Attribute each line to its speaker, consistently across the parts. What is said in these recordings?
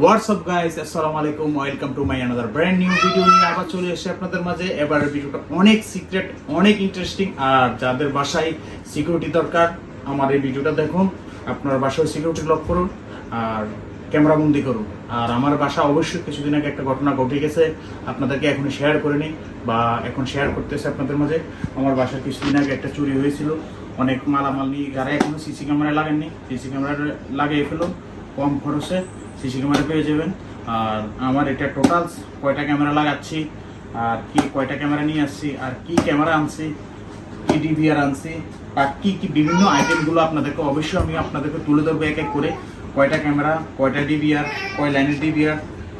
Speaker 1: WhatsApp guys, আসসালামু আলাইকুম, welcome to my another brand new video নিয়ে আবার চলে এসেছি আপনাদের মাঝে। এবারের ভিডিওটা অনেক সিক্রেট, অনেক ইন্টারেস্টিং। আর যাদের বাসায় সিকিউরিটি দরকার আমার এই ভিডিওটা দেখুন। আপনার বাসায় সিকিউরিটি লক করুন আর ক্যামেরা বন্দি করুন। আর আমার বাসা অবশ্যই কিছুদিন আগে একটা ঘটনা ঘটে গেছে, আপনাদেরকে এখন শেয়ার করে নিই বা এখন শেয়ার করতেছে আপনাদের মাঝে। আমার বাসায় কিছুদিন আগে একটা চুরি হয়েছিল, অনেক মালামাল নিয়ে। যারা এখনো সিসি ক্যামেরা লাগেননি, সিসি ক্যামেরা লাগিয়ে ফেলুন, কম খরচে সিসি ক্যামেরা পেয়ে যাবেন। আর আমার এটা টোটাল কয়টা ক্যামেরা লাগাচ্ছি আর কি কয়টা ক্যামেরা নিয়ে আসছি আর কি ক্যামেরা আনছি, কি ডিভিআর আনছি আর কি কি বিভিন্ন আইটেমগুলো আপনাদেরকে অবশ্যই আমি আপনাদেরকে তুলে ধরবো এক এক করে। কয়টা ক্যামেরা, কয়টা ডিভিআর, কয় লাইনের ডিভিআর,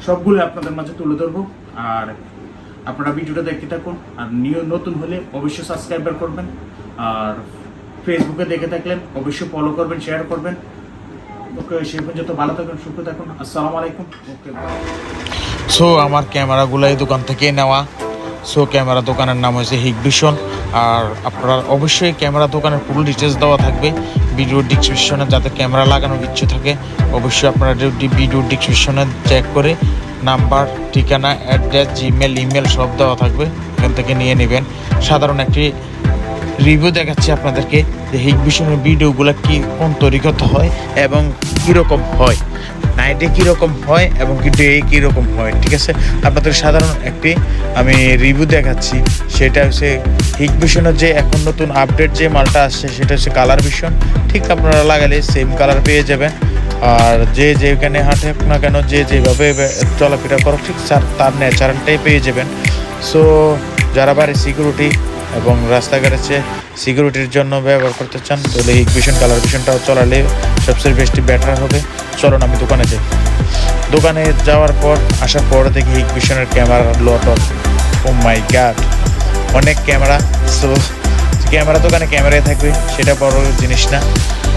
Speaker 1: সবগুলো আপনাদের মাঝে তুলে ধরবো। আর আপনারা ভিডিওটা দেখতে থাকুন। আর নতুন হলে অবশ্যই সাবস্ক্রাইবার করবেন। আর ফেসবুকে দেখে থাকলেন অবশ্যই ফলো করবেন, শেয়ার করবেন। ওকে, সেই পর্যন্ত ভালো থাকুন, সুস্থ থাকুন। আসসালামু আলাইকুম। ওকে,
Speaker 2: সো আমার ক্যামেরাগুলো এই দোকান থেকে নেওয়া। সো ক্যামেরা দোকানের নাম হয়েছে হিকভিশন। আর আপনারা অবশ্যই ক্যামেরা দোকানের পুরো ডিটেলস দেওয়া থাকবে ভিডিওর ডিসক্রিপশনে। যাতে ক্যামেরা লাগানোর ইচ্ছে থাকে অবশ্যই আপনারা ভিডিওর ডিসক্রিপশনে চেক করে নাম্বার, ঠিকানা, অ্যাড্রেস, জিমেল, ইমেল সব দেওয়া থাকবে, এখান থেকে নিয়ে নেবেন। সাধারণ একটি রিভিউ দেখাচ্ছি আপনাদেরকে যে হিকভিশনের ভিডিওগুলো কোন তরিকাতে হয় এবং কীরকম হয়, নাইটে কীরকম হয় এবং ডে কীরকম হয়। ঠিক আছে, আপনাদের সাধারণ একটি আমি রিভিউ দেখাচ্ছি। সেটা হচ্ছে হিকভিশনের যে এখন নতুন আপডেট যে মালটা আসছে সেটা হচ্ছে কালার ভিশন। ঠিক আপনারা লাগালে সেম কালার পেয়ে যাবেন। আর যে যেখানে হাঁটে না কেন, যে যেভাবে চলাফেরা করো ঠিক তার ন্যাচারালটাই পেয়ে যাবেন। সো যারা বাড়ি সিকিউরিটি এবং রাস্তাঘাটে সিকিউরিটির জন্য ব্যবহার করতে চান তাহলে হিকভিশন কালার ভিশনটাও চলালে সবচেয়ে বেশি বেটার হবে। চলুন আমি দোকানে যাই। দোকানে যাওয়ার পর আসার পর দেখি হিকভিশনের camera lot of, oh my god, অনেক ক্যামেরা। সো ক্যামেরা দোকানে ক্যামেরাই থাকবে, সেটা বড় জিনিস না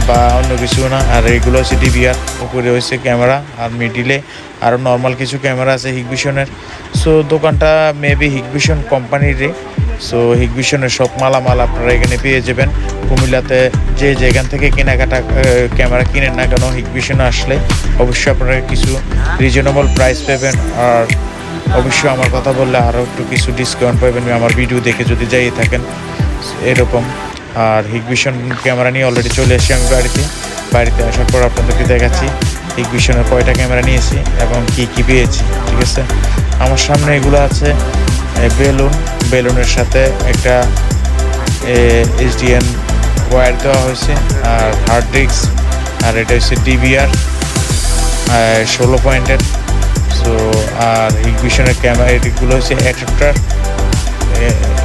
Speaker 2: বা অন্য কিছু না। আর এগুলো হচ্ছে ডিভিআর, উপরে হয়েছে ক্যামেরা, আর মিডিলে আরও নর্মাল কিছু ক্যামেরা আছে হিকভিশনের। সো দোকানটা মেবি হিকভিশন কোম্পানিরই। সো হিকভিশনের সব মালামাল আপনারা এখানে পেয়ে যাবেন। কুমিল্লাতে যে যেখান থেকে কেনাকাটা ক্যামেরা কিনেন না কেন, হিকভিশনে আসলে অবশ্যই আপনারা কিছু রিজনেবল প্রাইস পাবেন। আর অবশ্যই আমার কথা বললে আরও একটু কিছু ডিসকাউন্ট পাবেন আমার ভিডিও দেখে যদি যাই থাকেন এরকম। আর হিকভিশন ক্যামেরা নিয়ে অলরেডি চলে এসেছি আমি বাড়িতে আসার পর আপনাদেরকে দেখাচ্ছি হিকভিশনের কয়টা ক্যামেরা নিয়েছি এবং কি কি পেয়েছি। ঠিক আছে, আমার সামনে এগুলো আছে বেলুনের সাথে একটা এইচডিএন ওয়্যার দেওয়া হয়েছে, আর হার্ড ডিস্ক, আর এটা হচ্ছে ডিভিআর 16 পয়েন্টের। সো আর হিকভিশনের ক্যামেরা এগুলো হচ্ছে অ্যাডাপ্টার।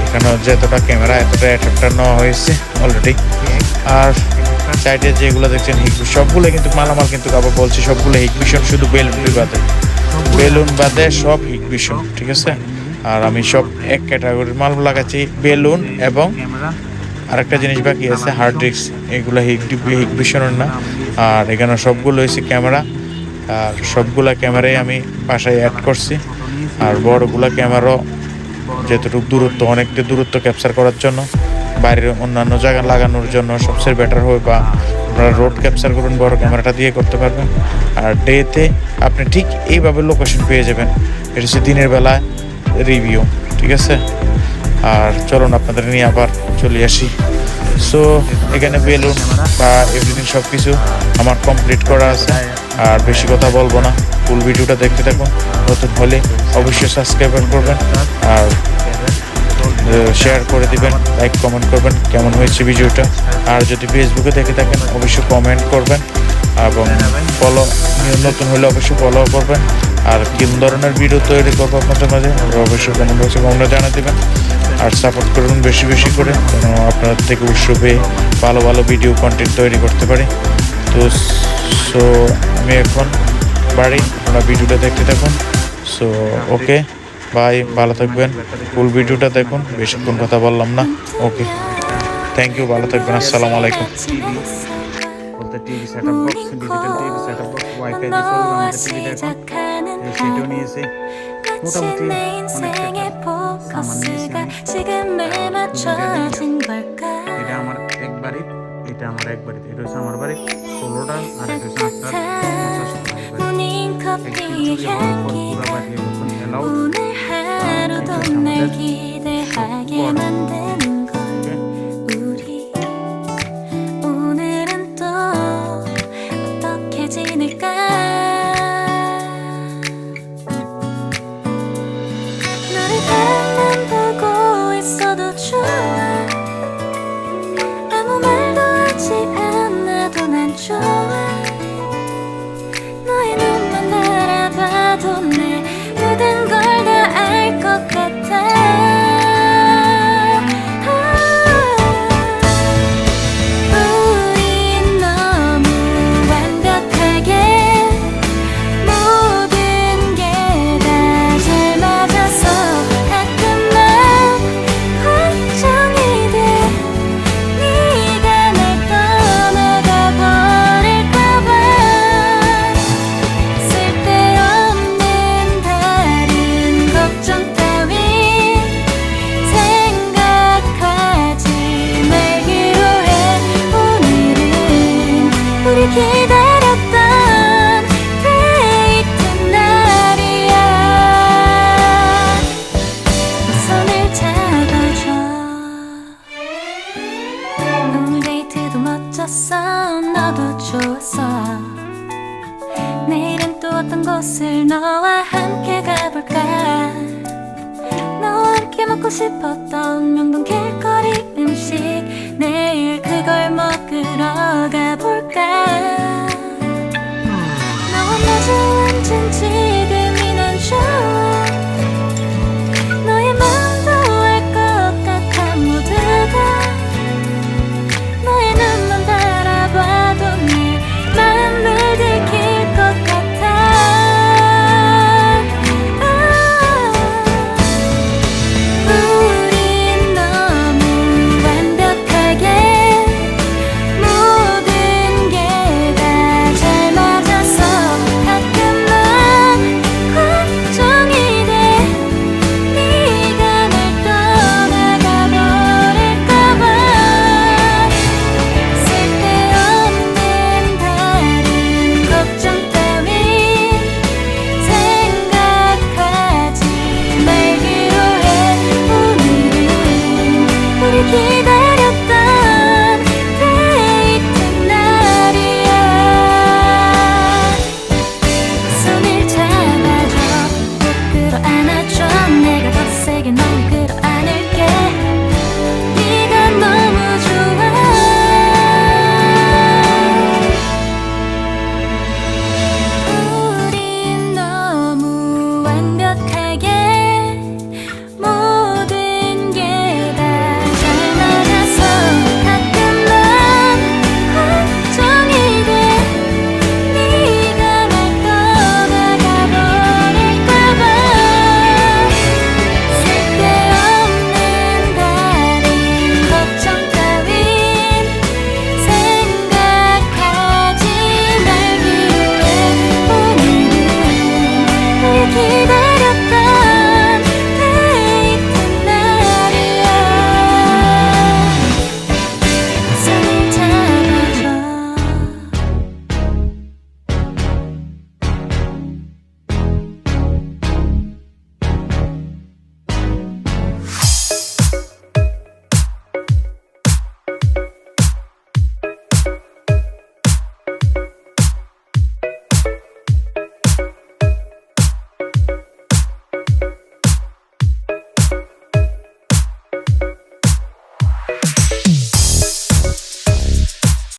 Speaker 2: এখানে যতটা ক্যামেরা এতটা অ্যাডাপ্টার নেওয়া হয়েছে অলরেডি। আর সাইডে যেগুলো দেখছেন সবগুলো কিন্তু মালামাল, কিন্তু আবার বলছি সবগুলো হিকভিশন, শুধু বেলুন বাদে সব হিকভিশন। ঠিক আছে, আর আমি সব এক ক্যাটাগরির মাল লাগাচ্ছি, বেলুন এবং আরেকটা জিনিস বাকি আছে হার্ড ডিস্ক। এগুলো হিকভিশনের না। আর এখানে সবগুলো হয়েছে ক্যামেরা, আর সবগুলা ক্যামেরাই আমি বাসায় অ্যাড করছি। আর বড়গুলা ক্যামেরাও যেতটুকু দূরত্ব, অনেকটা দূরত্ব ক্যাপচার করার জন্য, বাইরের অন্যান্য জায়গা লাগানোর জন্য সবচেয়ে বেটার হবে। বা আপনারা রোড ক্যাপচার করুন বড় ক্যামেরাটা দিয়ে করতে পারবেন। আর ডেতে আপনি ঠিক এইভাবে লোকেশন পেয়ে যাবেন। এটা হচ্ছে দিনের বেলা রিভিউ। ঠিক আছে, আর চলুন আপনাদের নিয়ে আবার চলে আসি। সো এখানে বেলুন বা এভরিথিং সব কিছু আমার কমপ্লিট করা আছে। আর বেশি কথা বলবো না, ফুল ভিডিওটা দেখতে থাকুন। নতুন হলে অবশ্যই সাবস্ক্রাইব করবেন আর শেয়ার করে দিবেন, লাইক কমেন্ট করবেন কেমন হয়েছে ভিডিওটা। আর যদি ফেসবুকে দেখে থাকেন অবশ্যই কমেন্ট করবেন এবং নতুন হলে অবশ্যই ফলো করবেন। আর কোন ধরনের ভিডিও তৈরি করবো আপনাদের মাঝে অবশ্যই কমেন্ট বক্সে জানিয়ে দেবেন। আর সাপোর্ট করুন বেশি বেশি করে, যেন আপনাদের থেকে উৎস পেয়ে ভালো ভালো ভিডিও কন্টেন্ট তৈরি করতে পারি। তো সো আমি এখন বাড়ি, আপনারা ভিডিওটা দেখতে থাকুন। সো ওকে, বাই, ভালো থাকবেন। ফুল ভিডিওটা দেখুন, বেশিক্ষণ কথা বললাম না। ওকে, থ্যাংক ইউ, ভালো থাকবেন। আসসালামু আলাইকুম।
Speaker 1: বলতে TV setup box, digital TV setup box, wifi দিয়ে চলবে আমাদের টিভিটা এখন। সেটাও নিয়েছি, মোটামুটি অনেক সামান নিয়েছি আমি। এটা আমার এক বাড়ি, এটা হচ্ছে আমার বাড়ি 16টা, আর এটা হচ্ছে 8টা 50
Speaker 3: 커피의 향기 오늘 하루도 날 기대하게 만드는 걸 우리 오늘은 또 어떻게 지낼까 너를 바라만 보고 있어도 좋아 아무 말도 하지 않아도 난 좋아 너의 눈만 바라봐도 내 모든 걸 다 알 것 같아 우린 너무 완벽하게 모든 게 다 잘 맞아서 가끔 난 걱정이 돼 네가 날 떠나가 버릴까봐 쓸데없는 다른 걱정 따윈 생각하지 말기로 해 오늘은 우리 기다렸던 데이트 날이야 손을 잡아줘 오늘 데이트도 멋졌어 너도 좋았어 내일은 또 어떤 곳을 너와 함께 가볼까 너와 함께 먹고 싶었던 명동 길거리 음식 내일 그걸 먹으러 가볼까 너와 마주 앉은 지금이 난 좋아 너의 마음도 알 것 같아 모두 다 너의 눈만 바라봐도 내 마음을 들킬 것 같아 우린 너무 완벽하게 모든 게 다 잘 맞아서 가끔 난 걱정이 돼 네가 날 떠나가 버릴까봐 쓸데없는 다른 걱정 따윈 생각하지 말기로 해 오늘은 우리 기다렸던 데이트 날이야 손을 잡아줘 꼭 끌어안아줘 내가 더 세게 널 끌어안을게 네가 너무 좋아 우린 너무 완벽하게 모든 게 다 잘 맞아서 가끔 난 걱정이 돼 네가 날 떠나가 버릴까봐 쓸데없는 다른 걱정 따윈 생각하지 말기로 해 오늘은 우리 기다렸던